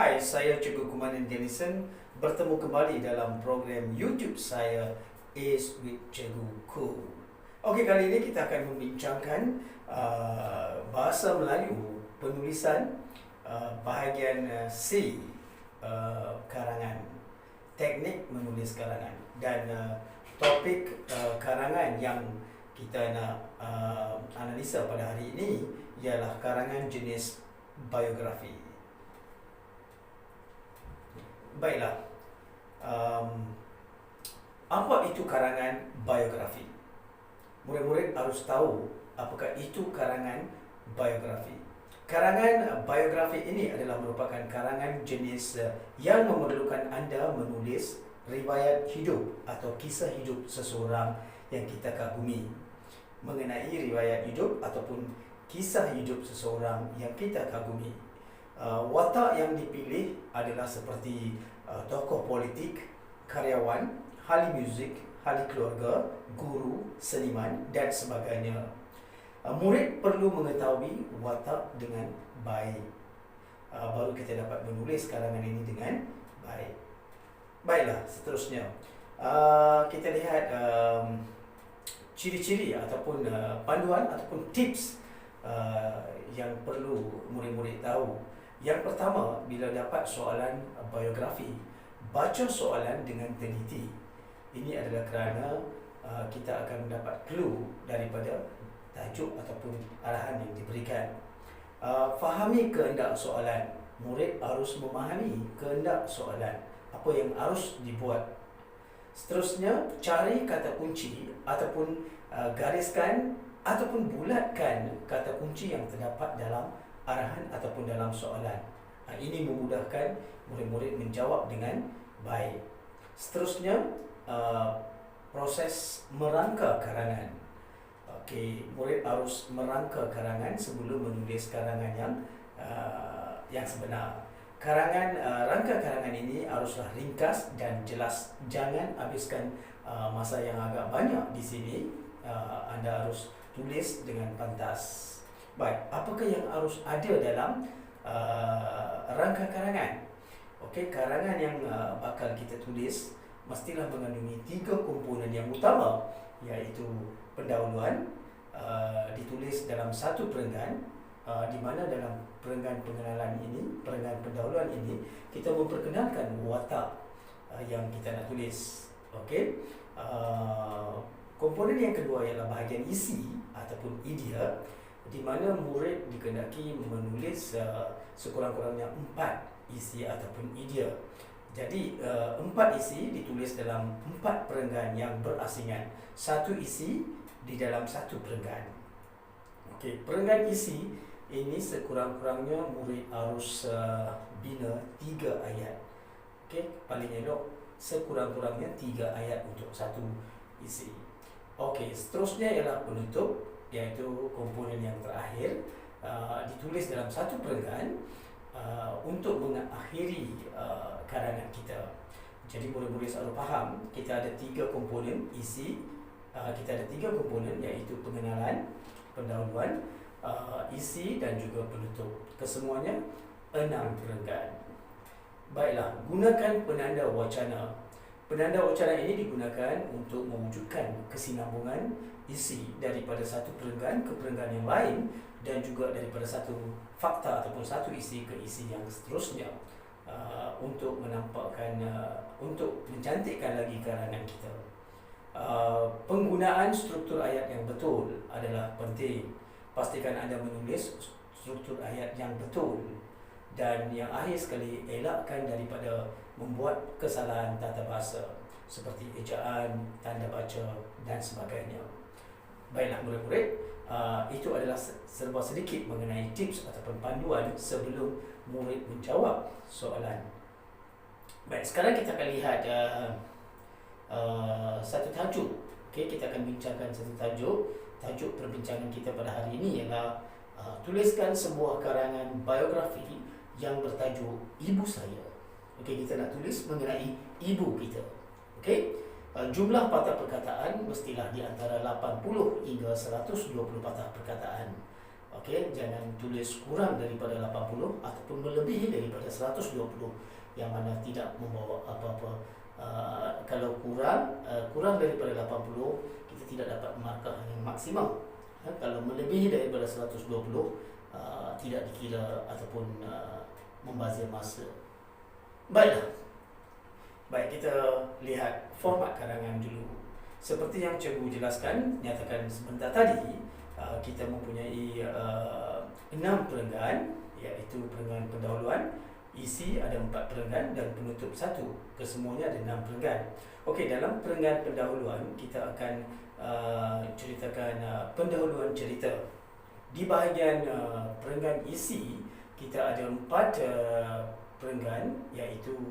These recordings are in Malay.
Hai, saya Cikgu Kumanan Denison bertemu kembali dalam program YouTube saya Is with Cikgu Ku. Okey, kali ini kita akan membincangkan bahasa Melayu penulisan bahagian C, karangan, teknik menulis karangan, dan topik karangan yang kita nak analisa pada hari ini ialah karangan jenis biografi. Baiklah, apa itu karangan biografi? Murid-murid harus tahu apakah itu karangan biografi. Karangan biografi ini adalah merupakan karangan jenis yang memerlukan anda menulis riwayat hidup atau kisah hidup seseorang yang kita kagumi. Mengenai riwayat hidup ataupun kisah hidup seseorang yang kita kagumi. Watak yang dipilih adalah seperti tokoh politik, karyawan, ahli muzik, ahli keluarga, guru, seniman dan sebagainya. Murid perlu mengetahui watak dengan baik. Baru kita dapat menulis karangan ini dengan baik. Baiklah, seterusnya kita lihat ciri-ciri ataupun panduan ataupun tips yang perlu murid-murid tahu. Yang pertama, bila dapat soalan biografi, baca soalan dengan teliti. Ini adalah kerana kita akan mendapat clue daripada tajuk ataupun arahan yang diberikan. Fahami kehendak soalan. Murid harus memahami kehendak soalan, apa yang harus dibuat. Seterusnya, cari kata kunci ataupun gariskan ataupun bulatkan kata kunci yang terdapat dalam arahan ataupun dalam soalan. Ini memudahkan murid-murid menjawab dengan baik. Seterusnya, proses merangka karangan. Okey, murid harus merangka karangan sebelum menulis karangan yang sebenar. Rangka karangan ini haruslah ringkas dan jelas. Jangan habiskan masa yang agak banyak di sini. Anda harus tulis dengan pantas. Baik, apakah yang harus ada dalam rangka karangan? Okey, karangan yang bakal kita tulis mestilah mengandungi 3 komponen yang utama, iaitu pendahuluan, ditulis dalam satu perenggan, di mana dalam perenggan pengenalan ini, perenggan pendahuluan ini, kita memperkenalkan watak yang kita nak tulis. Okey, komponen yang kedua ialah bahagian isi ataupun idea, di mana murid dikehendaki menulis sekurang-kurangnya 4 isi ataupun idea. Jadi 4 isi ditulis dalam 4 perenggan yang berasingan. 1 isi di dalam 1 perenggan. Okey, perenggan isi ini sekurang-kurangnya murid harus bina 3 ayat. Okey, paling elok sekurang-kurangnya 3 ayat untuk 1 isi. Okey, seterusnya ialah penutup, iaitu komponen yang terakhir, ditulis dalam 1 perenggan untuk mengakhiri karangan kita. Jadi murid-murid selalu faham, kita ada 3 komponen isi, kita ada 3 komponen, iaitu pengenalan, pendahuluan, isi dan juga penutup. Kesemuanya 6 perenggan. Baiklah, gunakan penanda wacana. Penanda wacana ini digunakan untuk mewujudkan kesinambungan isi daripada satu perenggan ke perenggan yang lain, dan juga daripada satu fakta ataupun satu isi ke isi yang seterusnya, untuk menampakkan, untuk mencantikkan lagi karangan kita. Penggunaan struktur ayat yang betul adalah penting. Pastikan anda menulis struktur ayat yang betul. Dan yang akhir sekali, elakkan daripada membuat kesalahan tata bahasa seperti ejaan, tanda baca dan sebagainya. Baiklah murid-murid, itu adalah serba sedikit mengenai tips ataupun panduan sebelum murid menjawab soalan. Baik, sekarang kita akan lihat satu tajuk. Okey, kita akan bincangkan satu tajuk. Tajuk perbincangan kita pada hari ini ialah tuliskan sebuah karangan biografi yang bertajuk Ibu Saya. Okey, kita nak tulis mengenai ibu kita. Okey, jumlah patah perkataan mestilah di antara 80 hingga 120 patah perkataan. Okey, jangan tulis kurang daripada 80 ataupun melebihi daripada 120, yang mana tidak membawa apa-apa. Kalau kurang daripada 80, kita tidak dapat markah yang maksimum. Kalau melebihi daripada 120, tidak dikira ataupun membazir masa. Baiklah. Baik, kita lihat format karangan dulu. Seperti yang cikgu jelaskan, nyatakan sebentar tadi, kita mempunyai 6 perenggan, iaitu perenggan pendahuluan, isi ada 4 perenggan dan penutup 1. Kesemuanya ada 6 perenggan. Okey, dalam perenggan pendahuluan kita akan ceritakan pendahuluan cerita. Di bahagian perenggan isi, kita ada 4 perenggan, iaitu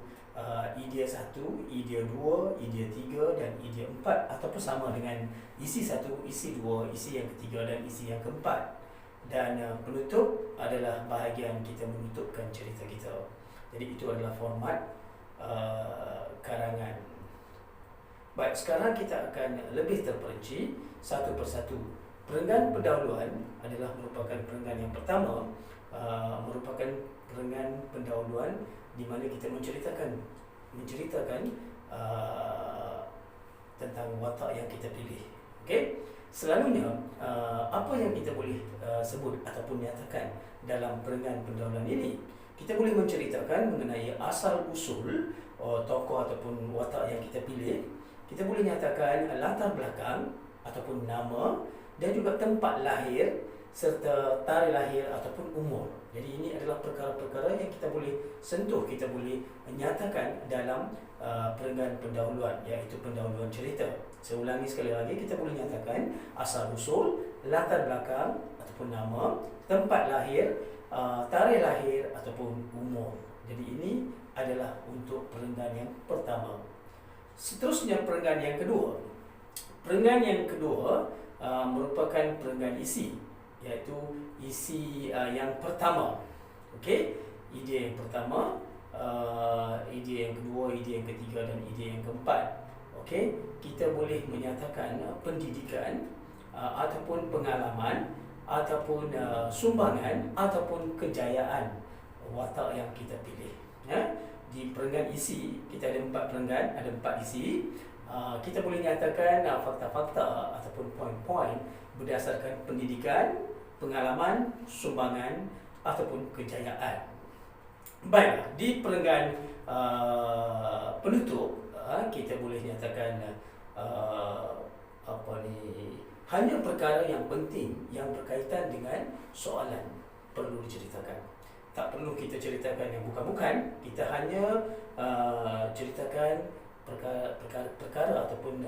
idea 1, idea 2, idea 3 dan idea 4, ataupun sama dengan isi 1, isi 2, isi yang ketiga dan isi yang keempat. Dan penutup adalah bahagian kita menutupkan cerita kita. Jadi itu adalah format karangan. Baik, sekarang kita akan lebih terperinci satu persatu. Perenggan pendahuluan adalah merupakan perenggan yang pertama, merupakan perenggan pendahuluan di mana kita menceritakan tentang watak yang kita pilih. Okey, selalunya apa yang kita boleh sebut ataupun nyatakan dalam perenggan pendahuluan ini, kita boleh menceritakan mengenai asal usul tokoh ataupun watak yang kita pilih. Kita boleh nyatakan latar belakang ataupun nama dan juga tempat lahir serta tarikh lahir ataupun umur. Jadi ini adalah perkara-perkara yang kita boleh sentuh, kita boleh nyatakan dalam perenggan pendahuluan, iaitu pendahuluan cerita. Saya ulangi sekali lagi, kita boleh nyatakan asal usul, latar belakang ataupun nama, tempat lahir, tarikh lahir ataupun umur. Jadi ini adalah untuk perenggan yang pertama. Seterusnya perenggan yang kedua. Perenggan yang kedua merupakan perenggan isi, iaitu isi yang pertama. Okey, idea yang pertama, idea yang kedua, idea yang ketiga dan idea yang keempat. Okey, kita boleh menyatakan pendidikan ataupun pengalaman ataupun sumbangan ataupun kejayaan watak yang kita pilih. Di perenggan isi kita ada 4 perenggan, ada 4 isi. Kita boleh nyatakan fakta-fakta ataupun poin-poin berdasarkan pendidikan, pengalaman, sumbangan ataupun kejayaan. Baiklah, di perenggan penutup kita boleh nyatakan hanya perkara yang penting yang berkaitan dengan soalan perlu diceritakan. Tak perlu kita ceritakan yang bukan-bukan, kita hanya ceritakan perkara ataupun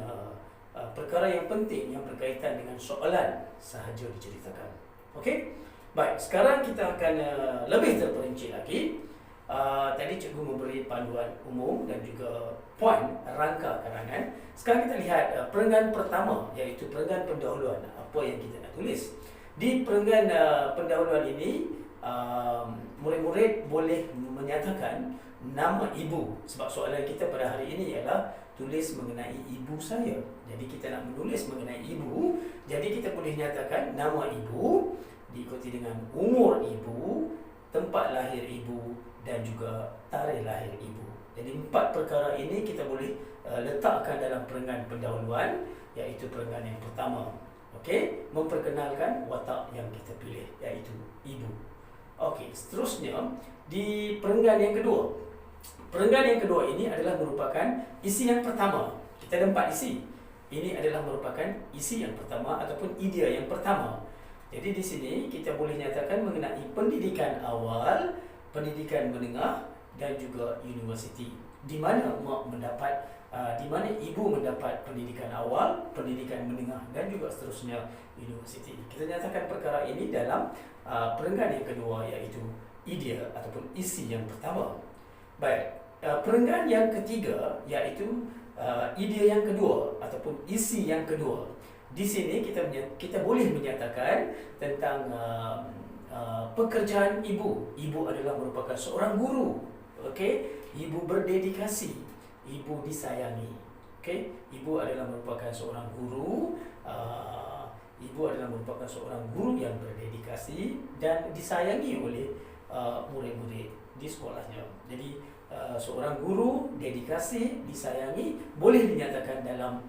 perkara yang penting yang berkaitan dengan soalan sahaja diceritakan. Okey? Baik, sekarang kita akan lebih terperinci lagi. Tadi cikgu memberi panduan umum dan juga poin rangka karangan. Sekarang kita lihat perenggan pertama, iaitu perenggan pendahuluan. Apa yang kita nak tulis? Di perenggan pendahuluan ini, murid-murid boleh menyatakan nama ibu. Sebab soalan kita pada hari ini ialah tulis mengenai ibu saya. Jadi kita nak menulis mengenai ibu, jadi kita boleh nyatakan nama ibu diikuti dengan umur ibu, tempat lahir ibu dan juga tarikh lahir ibu. Jadi 4 perkara ini kita boleh letakkan dalam perenggan pendahuluan, iaitu perenggan yang pertama. Okey, memperkenalkan watak yang kita pilih, iaitu ibu. Okey, seterusnya di perenggan yang kedua. Perenggan yang kedua ini adalah merupakan isi yang pertama. Kita ada 4 isi. Ini adalah merupakan isi yang pertama ataupun idea yang pertama. Jadi di sini kita boleh nyatakan mengenai pendidikan awal, pendidikan menengah dan juga universiti. Di mana di mana ibu mendapat pendidikan awal, pendidikan menengah dan juga seterusnya universiti. Kita nyatakan perkara ini dalam perenggan yang kedua, iaitu idea ataupun isi yang pertama. Baik, perenggan yang ketiga iaitu idea yang kedua ataupun isi yang kedua. Di sini kita boleh menyatakan tentang pekerjaan ibu. Ibu adalah merupakan seorang guru. Okey, ibu berdedikasi, ibu disayangi. Okey, ibu adalah merupakan seorang guru, ibu adalah merupakan seorang guru yang berdedikasi dan disayangi oleh murid-murid di sekolahnya. Jadi seorang guru dedikasi, disayangi, boleh dinyatakan dalam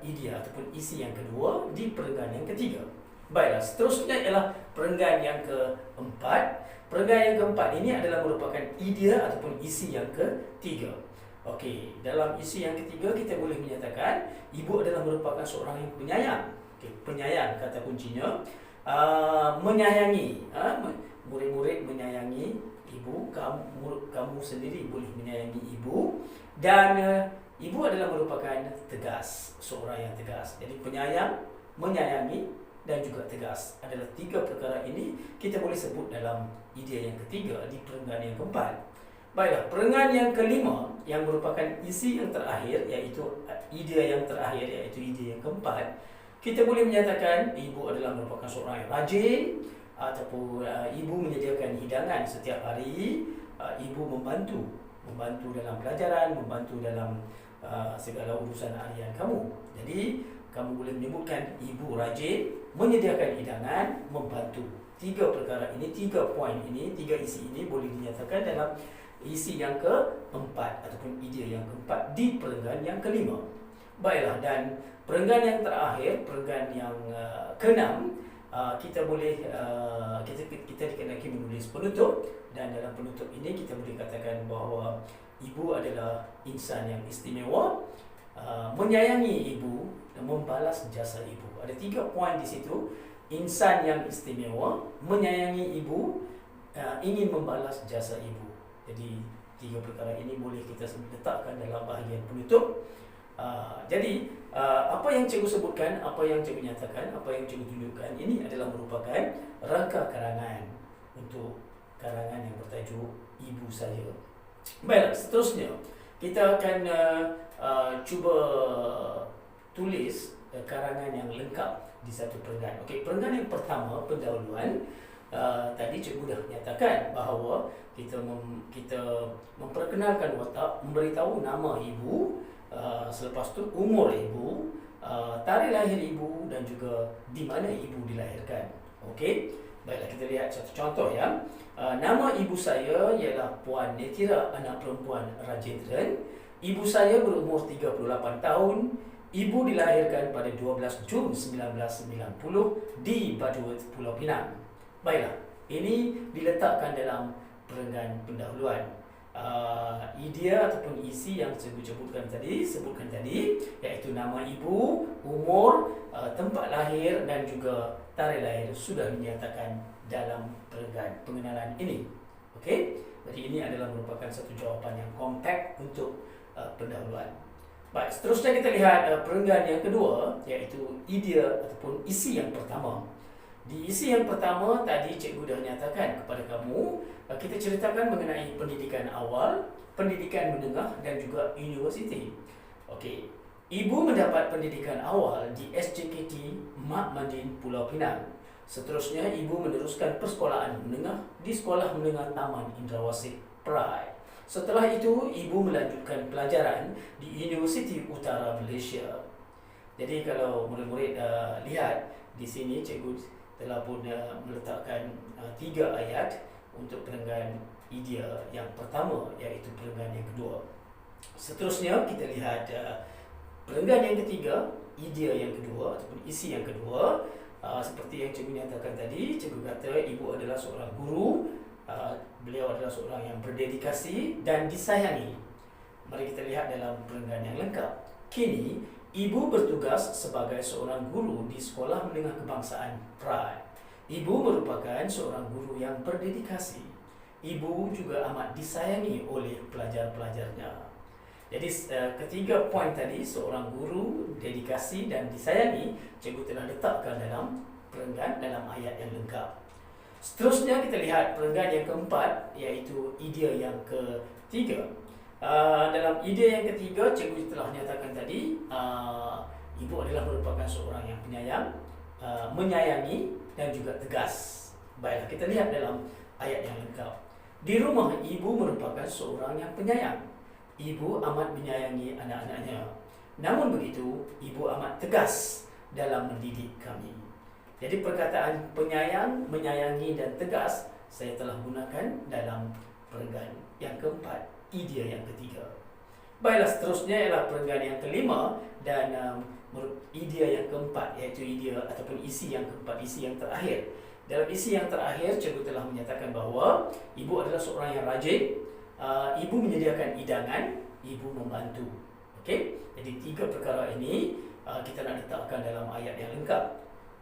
idea ataupun isi yang kedua di perenggan yang ketiga. Baiklah, seterusnya ialah perenggan yang keempat. Perenggan yang keempat ini adalah merupakan idea ataupun isi yang ketiga. Okey, dalam isi yang ketiga kita boleh menyatakan ibu adalah merupakan seorang yang penyayang. Okey, penyayang kata kuncinya. Menyayangi, murid-murid menyayangi ibu, kamu sendiri boleh menyayangi ibu, dan ibu adalah merupakan tegas, seorang yang tegas. Jadi penyayang, menyayangi dan juga tegas adalah tiga perkara ini kita boleh sebut dalam idea yang ketiga di perenggan yang keempat. Baiklah, perenggan yang kelima yang merupakan isi yang terakhir, iaitu idea yang terakhir, iaitu idea yang keempat, kita boleh menyatakan ibu adalah merupakan seorang yang rajin, ataupun ibu menyediakan hidangan setiap hari, ibu membantu dalam pelajaran, membantu dalam segala urusan harian kamu. Jadi kamu boleh menyebutkan ibu rajin, menyediakan hidangan, membantu. Tiga perkara ini, tiga poin ini, tiga isi ini boleh dinyatakan dalam isi yang keempat ataupun idea yang keempat di perenggan yang kelima. Baiklah, dan perenggan yang terakhir, perenggan yang keenam, kita boleh kita dikenaki menulis penutup, dan dalam penutup ini kita boleh katakan bahawa ibu adalah insan yang istimewa, menyayangi ibu dan membalas jasa ibu. Ada tiga poin di situ: insan yang istimewa, menyayangi ibu, ingin membalas jasa ibu. Jadi tiga perkara ini boleh kita letakkan dalam bahagian penutup. Jadi apa yang cikgu sebutkan, apa yang cikgu nyatakan, apa yang cikgu tunjukkan, ini adalah merupakan rangka karangan untuk karangan yang bertajuk Ibu Saya. Baiklah, seterusnya kita akan cuba tulis karangan yang lengkap di satu perenggan. Okey, perenggan yang pertama, pendahuluan. Tadi cikgu dah nyatakan bahawa kita memperkenalkan watak, memberitahu nama ibu, selepas tu umur ibu, tarikh lahir ibu dan juga di mana ibu dilahirkan. Okey, baiklah, kita lihat satu contoh ya. Nama ibu saya ialah Puan Netira, anak perempuan Rajendran. Ibu saya berumur 38 tahun. Ibu dilahirkan pada 12 Jun 1990 di Badut, Pulau Pinang. Baiklah, ini diletakkan dalam perenggan pendahuluan. Idea ataupun isi yang saya sebutkan tadi, iaitu nama ibu, umur, tempat lahir dan juga tarikh lahir sudah dinyatakan dalam perenggan pengenalan ini. Okey, jadi ini adalah merupakan satu jawapan yang kompak untuk pendahuluan. Baik, seterusnya kita lihat perenggan yang kedua, iaitu idea ataupun isi yang pertama. Di isi yang pertama tadi cikgu dah nyatakan kepada kamu, kita ceritakan mengenai pendidikan awal, pendidikan menengah dan juga universiti. Okey, ibu mendapat pendidikan awal di SJKT Mak Mandin, Pulau Pinang. Seterusnya ibu meneruskan persekolahan menengah di Sekolah Menengah Taman Indrawasit Perai. Setelah itu ibu melanjutkan pelajaran di Universiti Utara Malaysia. Jadi kalau murid-murid lihat di sini, cikgu telah pun meletakkan 3 ayat untuk perenggan idea yang pertama, iaitu perenggan yang kedua. Seterusnya kita lihat perenggan yang ketiga, idea yang kedua ataupun isi yang kedua. Seperti yang cikgu nyatakan tadi, cikgu kata ibu adalah seorang guru, beliau adalah seorang yang berdedikasi dan disayangi. Mari kita lihat dalam perenggan yang lengkap. Kini ibu bertugas sebagai seorang guru di Sekolah Menengah Kebangsaan Perai. Ibu merupakan seorang guru yang berdedikasi. Ibu juga amat disayangi oleh pelajar-pelajarnya. Jadi ketiga poin tadi, seorang guru, dedikasi dan disayangi, cikgu telah letakkan dalam perenggan dalam ayat yang lengkap. Seterusnya kita lihat perenggan yang keempat, iaitu idea yang ketiga. Dalam idea yang ketiga, cikgu telah nyatakan tadi, ibu adalah merupakan seorang yang penyayang, menyayangi dan juga tegas. Baiklah, kita lihat dalam ayat yang lengkap. Di rumah ibu merupakan seorang yang penyayang. Ibu amat menyayangi anak-anaknya. Namun begitu, ibu amat tegas dalam mendidik kami. Jadi perkataan penyayang, menyayangi dan tegas saya telah gunakan dalam perenggan yang keempat, idea yang ketiga. Baiklah, seterusnya ialah perenggan yang kelima dan idea yang keempat, iaitu idea ataupun isi yang keempat, isi yang terakhir. Dalam isi yang terakhir, cikgu telah menyatakan bahawa ibu adalah seorang yang rajin, ibu menyediakan hidangan, ibu membantu. Okey, jadi tiga perkara ini kita nak letakkan dalam ayat yang lengkap.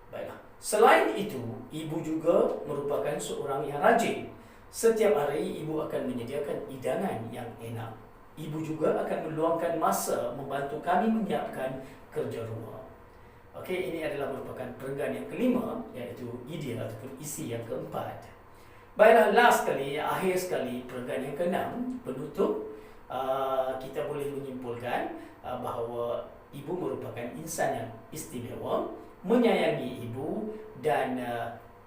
Baiklah. Selain itu, ibu juga merupakan seorang yang rajin. Setiap hari ibu akan menyediakan hidangan yang enak. Ibu juga akan meluangkan masa membantu kami menyiapkan kerja rumah. Okey, ini adalah merupakan perenggan yang kelima, iaitu idea ataupun isi yang keempat. Baiklah, last sekali, akhir sekali, perenggan yang keenam, penutup. Kita boleh menyimpulkan bahawa ibu merupakan insan yang istimewa, menyayangi ibu dan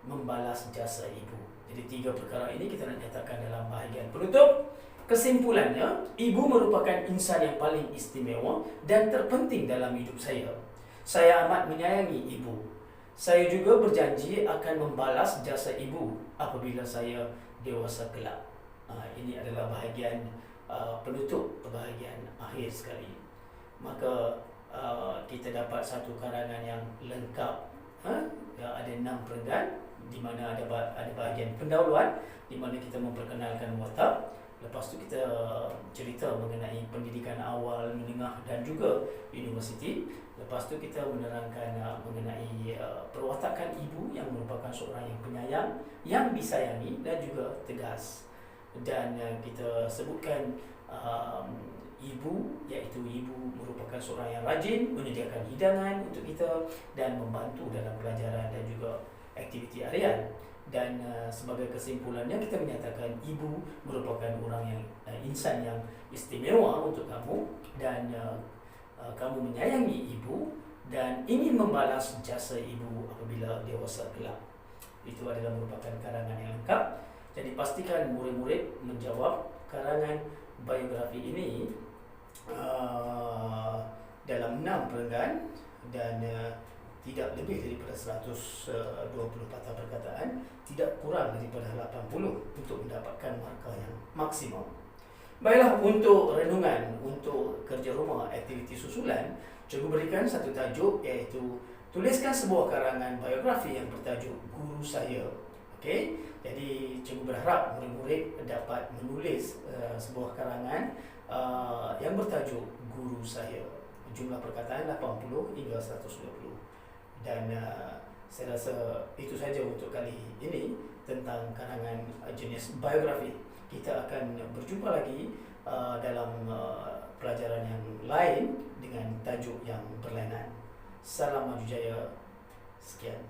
membalas jasa ibu. Jadi tiga perkara ini kita nak nyatakan dalam bahagian penutup. Kesimpulannya, ibu merupakan insan yang paling istimewa dan terpenting dalam hidup saya. Saya amat menyayangi ibu. Saya juga berjanji akan membalas jasa ibu apabila saya dewasa kelak. Ini adalah bahagian penutup, bahagian akhir sekali. Maka kita dapat satu karangan yang lengkap. Ada 6 perenggan, di mana ada bahagian pendahuluan, di mana kita memperkenalkan watak. Lepas tu kita cerita mengenai pendidikan awal, menengah dan juga universiti. Lepas tu kita menerangkan mengenai perwatakan ibu yang merupakan seorang yang penyayang, yang disayangi dan juga tegas. Dan kita sebutkan ibu, iaitu ibu merupakan seorang yang rajin, menyediakan hidangan untuk kita dan membantu dalam pelajaran dan juga aktiviti harian. Dan sebagai kesimpulannya, kita menyatakan ibu merupakan orang yang insan yang istimewa untuk kamu, dan kamu menyayangi ibu dan ingin membalas jasa ibu apabila dewasa kelak. Itu adalah merupakan karangan yang lengkap. Jadi pastikan murid-murid menjawab karangan biografi ini dalam 6 perenggan dan tidak lebih daripada 120 patah perkataan, tidak kurang daripada 80 untuk mendapatkan markah yang maksimum. Baiklah, untuk renungan, untuk kerja rumah, aktiviti susulan, cikgu berikan satu tajuk, iaitu tuliskan sebuah karangan biografi yang bertajuk Guru Saya. Okey, jadi cikgu berharap murid-murid dapat menulis sebuah karangan yang bertajuk Guru Saya. Jumlah perkataan 80 hingga 120. Dan saya rasa itu saja untuk kali ini tentang karangan jenis biografi. Kita akan berjumpa lagi dalam pelajaran yang lain dengan tajuk yang berlainan. Salam maju jaya. Sekian.